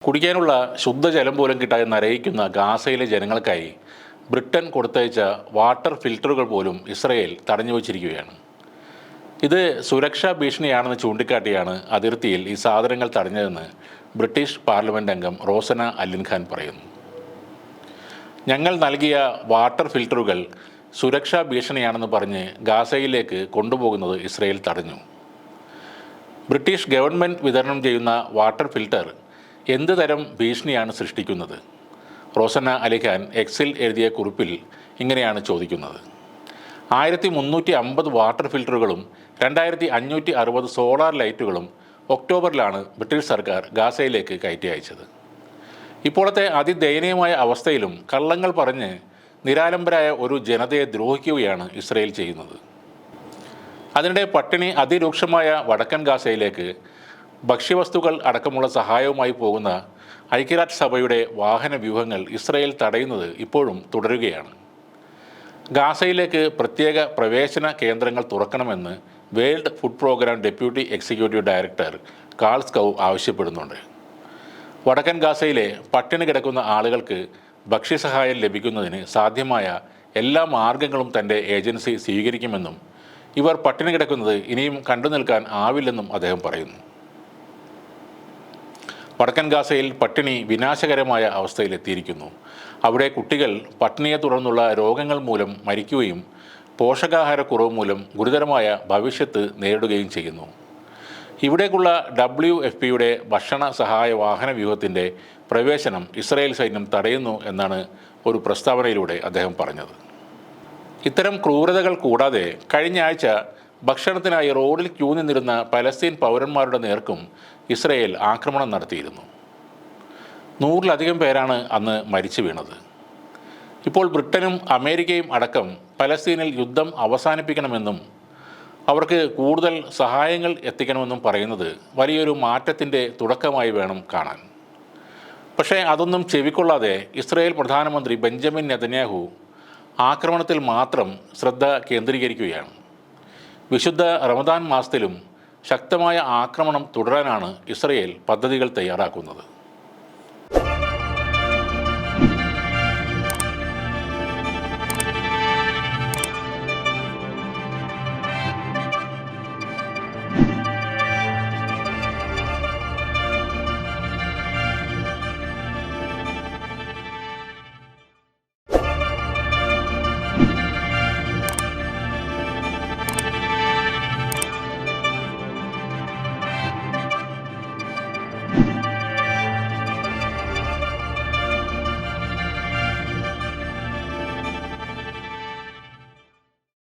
കുടിക്കാനുള്ള ശുദ്ധജലം പോലും കിട്ടാതെ നരയിക്കുന്ന ഗാസയിലെ ജനങ്ങൾക്കായി ബ്രിട്ടൻ കൊടുത്തയച്ച വാട്ടർ ഫിൽട്ടറുകൾ പോലും ഇസ്രയേൽ തടഞ്ഞു വച്ചിരിക്കുകയാണ്. ഇത് സുരക്ഷാ ഭീഷണിയാണെന്ന് ചൂണ്ടിക്കാട്ടിയാണ് അതിർത്തിയിൽ ഈ സാധനങ്ങൾ തടഞ്ഞതെന്ന് ബ്രിട്ടീഷ് പാർലമെൻറ്റ് അംഗം റോസന അലിൻഖാൻ പറയുന്നു. ഞങ്ങൾ നൽകിയ വാട്ടർ ഫിൽട്ടറുകൾ സുരക്ഷാ ഭീഷണിയാണെന്ന് പറഞ്ഞ് ഗാസയിലേക്ക് കൊണ്ടുപോകുന്നത് ഇസ്രയേൽ തടഞ്ഞു. ബ്രിട്ടീഷ് ഗവൺമെൻറ് വിതരണം ചെയ്യുന്ന വാട്ടർ ഫിൽട്ടർ എന്ത് തരം ഭീഷണിയാണ് സൃഷ്ടിക്കുന്നത്? റോസന അലിഖാൻ എക്സിൽ എഴുതിയ കുറിപ്പിൽ ഇങ്ങനെയാണ് ചോദിക്കുന്നത്. 1350 വാട്ടർ ഫിൽട്ടറുകളും 2560 സോളാർ ലൈറ്റുകളും ഒക്ടോബറിലാണ് ബ്രിട്ടീഷ് സർക്കാർ ഗാസയിലേക്ക് കയറ്റി അയച്ചത്. ഇപ്പോഴത്തെ അതിദയനീയമായ അവസ്ഥയിലും കള്ളങ്ങൾ പറഞ്ഞ് നിരാലംബരായ ഒരു ജനതയെ ദ്രോഹിക്കുകയാണ് ഇസ്രയേൽ ചെയ്യുന്നത്. അതിനിടെ പട്ടിണി അതിരൂക്ഷമായ വടക്കൻ ഗാസയിലേക്ക് ഭക്ഷ്യവസ്തുക്കൾ അടക്കമുള്ള സഹായവുമായി പോകുന്ന ഐക്യരാഷ്ട്രസഭയുടെ വാഹന വ്യൂഹങ്ങൾ ഇസ്രയേൽ തടയുന്നത് ഇപ്പോഴും തുടരുകയാണ്. ഗാസയിലേക്ക് പ്രത്യേക പ്രവേശന കേന്ദ്രങ്ങൾ തുറക്കണമെന്ന് world food programme deputy executive director Carl Skau ആവശ്യപ്പെടുന്നുണ്ട്. വടക്കൻ ഗാസയിലെ പട്ടിണി കിടക്കുന്ന ആളുകൾക്ക് ഭക്ഷ്യസഹായം ലഭിക്കുന്നതിന് സാധ്യമായ എല്ലാ മാർഗങ്ങളും തൻ്റെ ഏജൻസി സ്വീകരിക്കുമെന്നും ഇവർ പട്ടിണി കിടക്കുന്നത് ഇനിയും കണ്ടു നിൽക്കാൻ ആവില്ലെന്നും അദ്ദേഹം പറയുന്നു. വടക്കൻ ഗാസയിൽ പട്ടിണി വിനാശകരമായ അവസ്ഥയിലെത്തിയിരിക്കുന്നു. അവിടെ കുട്ടികൾ പട്ടിണിയെ തുടർന്നുള്ള രോഗങ്ങൾ മൂലം മരിക്കുകയും പോഷകാഹാരക്കുറവ് മൂലം ഗുരുതരമായ ഭവിഷ്യത്ത് നേരിടുകയും ചെയ്യുന്നു. ഇവിടേക്കുള്ള WFPയുടെ ഭക്ഷണ സഹായ വാഹന വ്യൂഹത്തിൻ്റെ പ്രവേശനം ഇസ്രായേൽ സൈന്യം തടയുന്നു എന്നാണ് ഒരു പ്രസ്താവനയിലൂടെ അദ്ദേഹം പറഞ്ഞത്. ഇത്തരം ക്രൂരതകൾ കൂടാതെ കഴിഞ്ഞ ആഴ്ച ഭക്ഷണത്തിനായി റോഡിൽ ക്യൂ നിന്നിരുന്ന പലസ്തീൻ പൗരന്മാരുടെ നേർക്കും ഇസ്രയേൽ ആക്രമണം നടത്തിയിരുന്നു. 100-ലധികം പേരാണ് അന്ന് മരിച്ചു വീണത്. ഇപ്പോൾ ബ്രിട്ടനും അമേരിക്കയും അടക്കം പലസ്തീനിൽ യുദ്ധം അവസാനിപ്പിക്കണമെന്നും അവർക്ക് കൂടുതൽ സഹായങ്ങൾ എത്തിക്കണമെന്നും പറയുന്നത് വലിയൊരു മാറ്റത്തിൻ്റെ തുടക്കമായി വേണം കാണാൻ. പക്ഷേ അതൊന്നും ചെവിക്കൊള്ളാതെ ഇസ്രയേൽ പ്രധാനമന്ത്രി ബെഞ്ചമിൻ നെതന്യാഹു ആക്രമണത്തിൽ മാത്രം ശ്രദ്ധ കേന്ദ്രീകരിക്കുകയാണ്. വിശുദ്ധ റമദാൻ മാസത്തിലും ശക്തമായ ആക്രമണം തുടരാനാണ് ഇസ്രയേൽ പദ്ധതികൾ തയ്യാറാക്കുന്നത്.